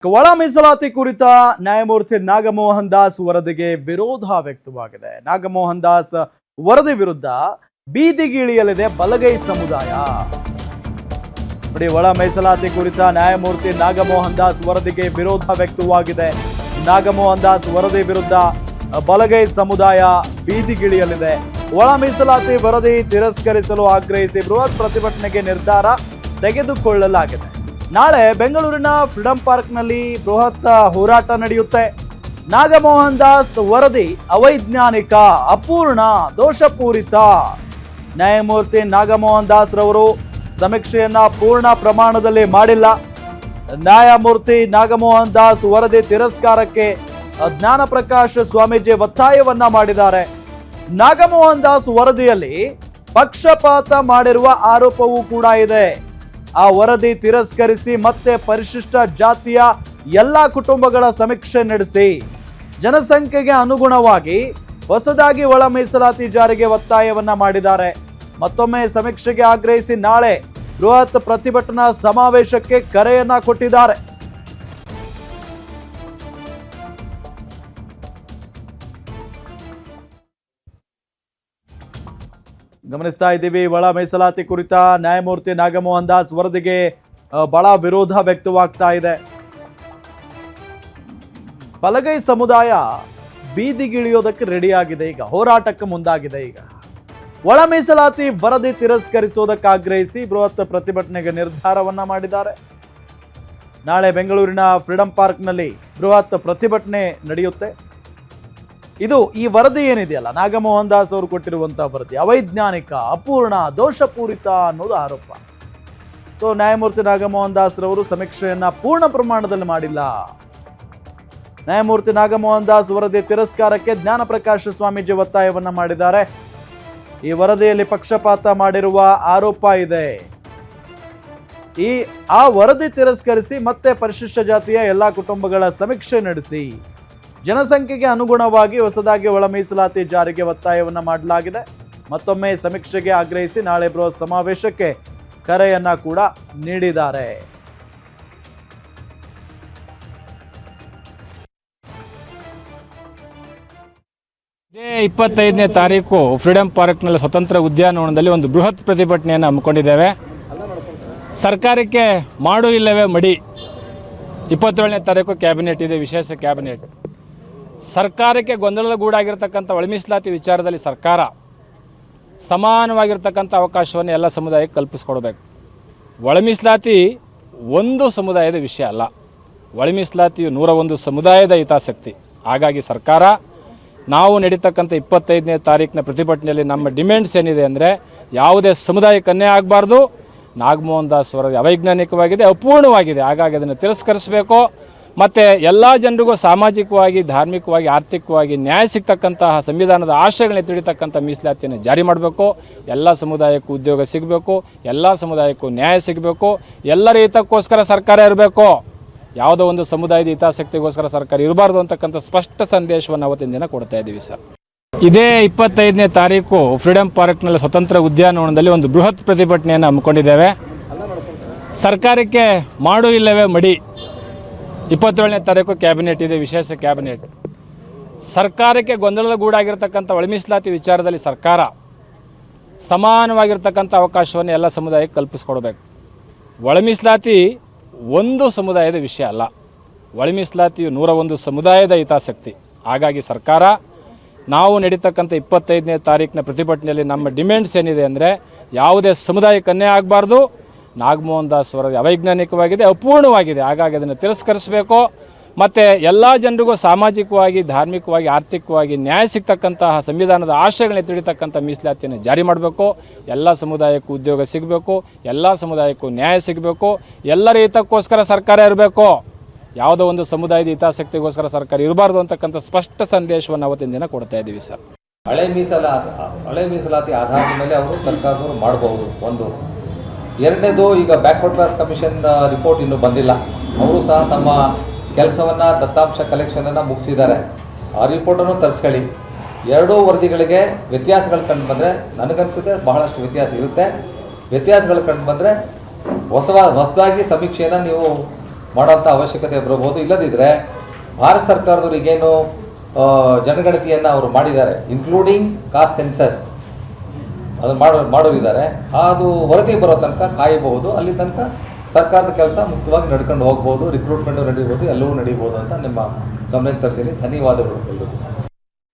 ಒಳ ಮೀಸಲಾತಿ ಕುರಿತ ನ್ಯಾಯಮೂರ್ತಿ ನಾಗಮೋಹನ್ ದಾಸ್ ವರದಿಗೆ ವಿರೋಧ ವ್ಯಕ್ತವಾಗಿದೆ. ನಾಗಮೋಹನ್ ದಾಸ್ ವರದಿ ವಿರುದ್ಧ ಬೀದಿಗಿಳಿಯಲಿದೆ ಬಲಗೈ ಸಮುದಾಯ. ನೋಡಿ, ಒಳ ಮೀಸಲಾತಿ ಕುರಿತ ನ್ಯಾಯಮೂರ್ತಿ ನಾಗಮೋಹನ್ ದಾಸ್ ವರದಿಗೆ ವಿರೋಧ ವ್ಯಕ್ತವಾಗಿದೆ. ನಾಗಮೋಹನ್ ದಾಸ್ ವರದಿ ವಿರುದ್ಧ ಬಲಗೈ ಸಮುದಾಯ ಬೀದಿಗಿಳಿಯಲಿದೆ. ಒಳ ಮೀಸಲಾತಿ ವರದಿ ತಿರಸ್ಕರಿಸಲು ಆಗ್ರಹಿಸಿ ಬೃಹತ್ ಪ್ರತಿಭಟನೆಗೆ ನಿರ್ಧಾರ ತೆಗೆದುಕೊಳ್ಳಲಾಗಿದೆ. ನಾಳೆ ಬೆಂಗಳೂರಿನ ಫ್ರೀಡಂ ಪಾರ್ಕ್ನಲ್ಲಿ ಬೃಹತ್ ಹೋರಾಟ ನಡೆಯುತ್ತೆ. ನಾಗಮೋಹನ್ ದಾಸ್ ವರದಿ ಅವೈಜ್ಞಾನಿಕ, ಅಪೂರ್ಣ, ದೋಷಪೂರಿತ. ನ್ಯಾಯಮೂರ್ತಿ ನಾಗಮೋಹನ್ ದಾಸ್ ರವರು ಸಮೀಕ್ಷೆಯನ್ನ ಪೂರ್ಣ ಪ್ರಮಾಣದಲ್ಲಿ ಮಾಡಿಲ್ಲ. ನ್ಯಾಯಮೂರ್ತಿ ನಾಗಮೋಹನ್ ದಾಸ್ ವರದಿ ತಿರಸ್ಕಾರಕ್ಕೆ ಜ್ಞಾನ ಪ್ರಕಾಶ್ ಸ್ವಾಮೀಜಿ ಒತ್ತಾಯವನ್ನ ಮಾಡಿದ್ದಾರೆ. ನಾಗಮೋಹನ್ ದಾಸ್ ವರದಿಯಲ್ಲಿ ಪಕ್ಷಪಾತ ಮಾಡಿರುವ ಆರೋಪವೂ ಕೂಡ ಇದೆ. ಆ ವರದಿ ತಿರಸ್ಕರಿಸಿ ಮತ್ತೆ ಪರಿಶಿಷ್ಟ ಜಾತಿಯ ಎಲ್ಲಾ ಕುಟುಂಬಗಳ ಸಮೀಕ್ಷೆ ನಡೆಸಿ ಜನಸಂಖ್ಯೆಗೆ ಅನುಗುಣವಾಗಿ ಹೊಸದಾಗಿ ಒಳ ಮೀಸಲಾತಿ ಜಾರಿಗೆ ಒತ್ತಾಯವನ್ನ ಮಾಡಿದ್ದಾರೆ. ಮತ್ತೊಮ್ಮೆ ಸಮೀಕ್ಷೆಗೆ ಆಗ್ರಹಿಸಿ ನಾಳೆ ಬೃಹತ್ ಪ್ರತಿಭಟನಾ ಸಮಾವೇಶಕ್ಕೆ ಕರೆಯನ್ನ ಕೊಟ್ಟಿದ್ದಾರೆ. ಗಮನಿಸ್ತಾ ಇದ್ದೀವಿ, ಒಳ ಮೀಸಲಾತಿ ಕುರಿತ ನ್ಯಾಯಮೂರ್ತಿ ನಾಗಮೋಹನ್ ದಾಸ್ ವರದಿಗೆ ಬಹಳ ವಿರೋಧ ವ್ಯಕ್ತವಾಗ್ತಾ ಇದೆ. ಬಲಗೈ ಸಮುದಾಯ ಬೀದಿಗಿಳಿಯೋದಕ್ಕೆ ರೆಡಿ ಆಗಿದೆ, ಈಗ ಹೋರಾಟಕ್ಕೆ ಮುಂದಾಗಿದೆ. ಈಗ ಒಳ ಮೀಸಲಾತಿ ವರದಿ ತಿರಸ್ಕರಿಸೋದಕ್ಕಾಗ್ರಹಿಸಿ ಬೃಹತ್ ಪ್ರತಿಭಟನೆಗೆ ನಿರ್ಧಾರವನ್ನ ಮಾಡಿದ್ದಾರೆ. ನಾಳೆ ಬೆಂಗಳೂರಿನ ಫ್ರೀಡಂ ಪಾರ್ಕ್ನಲ್ಲಿ ಬೃಹತ್ ಪ್ರತಿಭಟನೆ ನಡೆಯುತ್ತೆ. ಇದು ಈ ವರದಿ ಏನಿದೆಯಲ್ಲ, ನಾಗಮೋಹನ್ ದಾಸ್ ಅವರು ಕೊಟ್ಟಿರುವಂತಹ ವರದಿ ಅವೈಜ್ಞಾನಿಕ, ಅಪೂರ್ಣ, ದೋಷಪೂರಿತ ಅನ್ನೋದು ಆರೋಪ. ಸೊ ನ್ಯಾಯಮೂರ್ತಿ ನಾಗಮೋಹನ್ ದಾಸ್ ರವರು ಸಮೀಕ್ಷೆಯನ್ನ ಪೂರ್ಣ ಪ್ರಮಾಣದಲ್ಲಿ ಮಾಡಿಲ್ಲ. ನ್ಯಾಯಮೂರ್ತಿ ನಾಗಮೋಹನ್ ದಾಸ್ ವರದಿ ತಿರಸ್ಕಾರಕ್ಕೆ ಜ್ಞಾನ ಪ್ರಕಾಶ್ ಸ್ವಾಮೀಜಿ ಒತ್ತಾಯವನ್ನ ಮಾಡಿದ್ದಾರೆ. ಈ ವರದಿಯಲ್ಲಿ ಪಕ್ಷಪಾತ ಮಾಡಿರುವ ಆರೋಪ ಇದೆ. ಆ ವರದಿ ತಿರಸ್ಕರಿಸಿ ಮತ್ತೆ ಪರಿಶಿಷ್ಟ ಜಾತಿಯ ಎಲ್ಲಾ ಕುಟುಂಬಗಳ ಸಮೀಕ್ಷೆ ನಡೆಸಿ ಜನಸಂಖ್ಯೆಗೆ ಅನುಗುಣವಾಗಿ ಹೊಸದಾಗಿ ಒಳ ಮೀಸಲಾತಿ ಜಾರಿಗೆ ಒತ್ತಾಯವನ್ನ ಮಾಡಲಾಗಿದೆ. ಮತ್ತೊಮ್ಮೆ ಸಮೀಕ್ಷೆಗೆ ಆಗ್ರಹಿಸಿ ನಾಳೆ ಬೃಹತ್ ಸಮಾವೇಶಕ್ಕೆ ಕರೆಯನ್ನ ಕೂಡ ನೀಡಿದ್ದಾರೆ. ಇದೇ 25ನೇ ತಾರೀಕು ಫ್ರೀಡಂ ಪಾರ್ಕ್ನಲ್ಲಿ ಸ್ವತಂತ್ರ ಉದ್ಯಾನವನದಲ್ಲಿ ಒಂದು ಬೃಹತ್ ಪ್ರತಿಭಟನೆಯನ್ನು ಹಮ್ಮಿಕೊಂಡಿದ್ದೇವೆ. ಸರ್ಕಾರಕ್ಕೆ ಮಾಡು ಇಲ್ಲವೇ ಮಡಿ. 27ನೇ ತಾರೀಕು ಕ್ಯಾಬಿನೆಟ್ ಇದೆ, ವಿಶೇಷ ಕ್ಯಾಬಿನೆಟ್. ಸರ್ಕಾರಕ್ಕೆ ಗೊಂದಲದ ಗೂಡಾಗಿರ್ತಕ್ಕಂಥ ಒಳ ಮೀಸಲಾತಿ ವಿಚಾರದಲ್ಲಿ ಸರ್ಕಾರ ಸಮಾನವಾಗಿರ್ತಕ್ಕಂಥ ಅವಕಾಶವನ್ನು ಎಲ್ಲ ಸಮುದಾಯಕ್ಕೆ ಕಲ್ಪಿಸ್ಕೊಡ್ಬೇಕು. ಒಳ ಮೀಸಲಾತಿ ಒಂದು ಸಮುದಾಯದ ವಿಷಯ ಅಲ್ಲ, ಒಳ ಮೀಸಲಾತಿಯು 101 ಸಮುದಾಯದ ಹಿತಾಸಕ್ತಿ. ಹಾಗಾಗಿ ಸರ್ಕಾರ ನಾವು ನಡೀತಕ್ಕಂಥ 25ನೇ ತಾರೀಕಿನ ಪ್ರತಿಭಟನೆಯಲ್ಲಿ ನಮ್ಮ ಡಿಮ್ಯಾಂಡ್ಸ್ ಏನಿದೆ ಅಂದರೆ, ಯಾವುದೇ ಸಮುದಾಯಕ್ಕೆ ಅನ್ಯಾಯ ಆಗಬಾರ್ದು. ನಾಗಮೋಹನ್ ದಾಸ್ ವರದಿ ಅವೈಜ್ಞಾನಿಕವಾಗಿದೆ, ಅಪೂರ್ಣವಾಗಿದೆ. ಹಾಗಾಗಿ ಅದನ್ನು ತಿರಸ್ಕರಿಸಬೇಕು. ಮತ್ತು ಎಲ್ಲ ಜನರಿಗೂ ಸಾಮಾಜಿಕವಾಗಿ, ಧಾರ್ಮಿಕವಾಗಿ, ಆರ್ಥಿಕವಾಗಿ ನ್ಯಾಯ ಸಿಗ್ತಕ್ಕಂತಹ ಸಂವಿಧಾನದ ಆಶಯಗಳನ್ನ ಎತ್ತಿಡಿತಕ್ಕಂಥ ಮೀಸಲಾತಿಯನ್ನು ಜಾರಿ ಮಾಡಬೇಕು. ಎಲ್ಲ ಸಮುದಾಯಕ್ಕೂ ಉದ್ಯೋಗ ಸಿಗಬೇಕು, ಎಲ್ಲ ಸಮುದಾಯಕ್ಕೂ ನ್ಯಾಯ ಸಿಗಬೇಕು. ಎಲ್ಲರ ಹಿತಕ್ಕೋಸ್ಕರ ಸರ್ಕಾರ ಇರಬೇಕು, ಯಾವುದೋ ಒಂದು ಸಮುದಾಯದ ಹಿತಾಸಕ್ತಿಗೋಸ್ಕರ ಸರ್ಕಾರ ಇರಬಾರ್ದು ಅಂತಕ್ಕಂಥ ಸ್ಪಷ್ಟ ಸಂದೇಶವನ್ನು ಅವತ್ತಿನ ದಿನ ಕೊಡ್ತಾ ಇದ್ದೀವಿ ಸರ್. ಇದೇ 25ನೇ ತಾರೀಕು ಫ್ರೀಡಂ ಪಾರ್ಕ್ನಲ್ಲಿ ಸ್ವತಂತ್ರ ಉದ್ಯಾನವನದಲ್ಲಿ ಒಂದು ಬೃಹತ್ ಪ್ರತಿಭಟನೆಯನ್ನು ಹಮ್ಮಿಕೊಂಡಿದ್ದೇವೆ. ಸರ್ಕಾರಕ್ಕೆ ಮಾಡು ಇಲ್ಲವೇ ಮಡಿ. 27ನೇ ತಾರೀಕು ಕ್ಯಾಬಿನೆಟ್ ಇದೆ, ವಿಶೇಷ ಕ್ಯಾಬಿನೆಟ್. ಸರ್ಕಾರಕ್ಕೆ ಗೊಂದಲದ ಗೂಡಾಗಿರ್ತಕ್ಕಂಥ ಒಳ ಮೀಸಲಾತಿ ವಿಚಾರದಲ್ಲಿ ಸರ್ಕಾರ ಸಮಾನವಾಗಿರ್ತಕ್ಕಂಥ ಅವಕಾಶವನ್ನು ಎಲ್ಲ ಸಮುದಾಯಕ್ಕೆ ಕಲ್ಪಿಸ್ಕೊಡ್ಬೇಕು. ಒಳ ಮೀಸಲಾತಿ ಒಂದು ಸಮುದಾಯದ ವಿಷಯ ಅಲ್ಲ, ಒಳ ಮೀಸಲಾತಿಯು 101 ಸಮುದಾಯದ ಹಿತಾಸಕ್ತಿ. ಹಾಗಾಗಿ ಸರ್ಕಾರ ನಾವು ನಡೀತಕ್ಕಂಥ 25ನೇ ತಾರೀಕಿನ ಪ್ರತಿಭಟನೆಯಲ್ಲಿ ನಮ್ಮ ಡಿಮ್ಯಾಂಡ್ಸ್ ಏನಿದೆ ಅಂದರೆ, ಯಾವುದೇ ಸಮುದಾಯಕ್ಕೆ ಅನ್ಯಾಯ ಆಗಬಾರ್ದು. ನಾಗಮೋಹನ್ ದಾಸ್ ವರದಿ ಅವೈಜ್ಞಾನಿಕವಾಗಿದೆ, ಅಪೂರ್ಣವಾಗಿದೆ. ಹಾಗಾಗಿ ಅದನ್ನು ತಿರಸ್ಕರಿಸಬೇಕು. ಮತ್ತು ಎಲ್ಲ ಜನರಿಗೂ ಸಾಮಾಜಿಕವಾಗಿ, ಧಾರ್ಮಿಕವಾಗಿ, ಆರ್ಥಿಕವಾಗಿ ನ್ಯಾಯ ಸಿಗ್ತಕ್ಕಂತಹ ಸಂವಿಧಾನದ ಆಶಯಗಳನ್ನ ಎತ್ತಿಡಿತಕ್ಕಂಥ ಮೀಸಲಾತಿಯನ್ನು ಜಾರಿ ಮಾಡಬೇಕು. ಎಲ್ಲ ಸಮುದಾಯಕ್ಕೂ ಉದ್ಯೋಗ ಸಿಗಬೇಕು, ಎಲ್ಲ ಸಮುದಾಯಕ್ಕೂ ನ್ಯಾಯ ಸಿಗಬೇಕು. ಎಲ್ಲರ ಹಿತಕ್ಕೋಸ್ಕರ ಸರ್ಕಾರ ಇರಬೇಕು, ಯಾವುದೋ ಒಂದು ಸಮುದಾಯದ ಹಿತಾಸಕ್ತಿಗೋಸ್ಕರ ಸರ್ಕಾರ ಇರಬಾರ್ದು ಅಂತಕ್ಕಂಥ ಸ್ಪಷ್ಟ ಸಂದೇಶವನ್ನು ಅವತ್ತಿನ ದಿನ ಕೊಡ್ತಾ ಇದ್ದೀವಿ ಸರ್. ಹಳೆ ಮೀಸಲಾತಿ ಆಧಾರದ ಮೇಲೆ ಅವರು ಸರ್ಕಾರದವರು ಮಾಡಬಹುದು. ಒಂದು ಎರಡನೇದು, ಈಗ ಬ್ಯಾಕ್ವರ್ಡ್ ಕ್ಲಾಸ್ ಕಮಿಷನ್ ರಿಪೋರ್ಟ್ ಇನ್ನೂ ಬಂದಿಲ್ಲ. ಅವರು ಸಹ ತಮ್ಮ ಕೆಲಸವನ್ನು, ದತ್ತಾಂಶ ಕಲೆಕ್ಷನನ್ನು ಮುಗಿಸಿದ್ದಾರೆ. ಆ ರಿಪೋರ್ಟನ್ನು ತರಿಸ್ಕೊಳ್ಳಿ. ಎರಡೂ ವರದಿಗಳಿಗೆ ವ್ಯತ್ಯಾಸಗಳು ಕಂಡು ಬಂದರೆ, ನನಗನ್ಸುತ್ತೆ ಬಹಳಷ್ಟು ವ್ಯತ್ಯಾಸ ಇರುತ್ತೆ. ವ್ಯತ್ಯಾಸಗಳು ಕಂಡು ಬಂದರೆ ಹೊಸದಾಗಿ ಸಮೀಕ್ಷೆಯನ್ನು ನೀವು ಮಾಡೋಂಥ ಅವಶ್ಯಕತೆ ಬರಬಹುದು. ಇಲ್ಲದಿದ್ದರೆ ಭಾರತ ಸರ್ಕಾರದವ್ರು ಈಗೇನು ಜನಗಣತಿಯನ್ನು ಅವರು ಮಾಡಿದ್ದಾರೆ, ಇನ್ಕ್ಲೂಡಿಂಗ್ ಕಾಸ್ಟ್ ಸೆನ್ಸಸ್ ಅದು ಮಾಡೋರಿದ್ದಾರೆ, ಅದು ವರದಿ ಬರೋ ತನಕ ಕಾಯಬಹುದು. ಅಲ್ಲಿ ತನಕ ಸರ್ಕಾರದ ಕೆಲಸ ಮುಕ್ತವಾಗಿ ನಡ್ಕೊಂಡು ಹೋಗ್ಬೋದು, ರಿಕ್ರೂಟ್ಮೆಂಟು ನಡೀಬೋದು, ಎಲ್ಲವೂ ನಡೀಬೋದು ಅಂತ ನಿಮ್ಮ ಗಮನಕ್ಕೆ ತರ್ತೀನಿ. ಧನ್ಯವಾದಗಳು ಎಲ್ಲರಿಗೂ.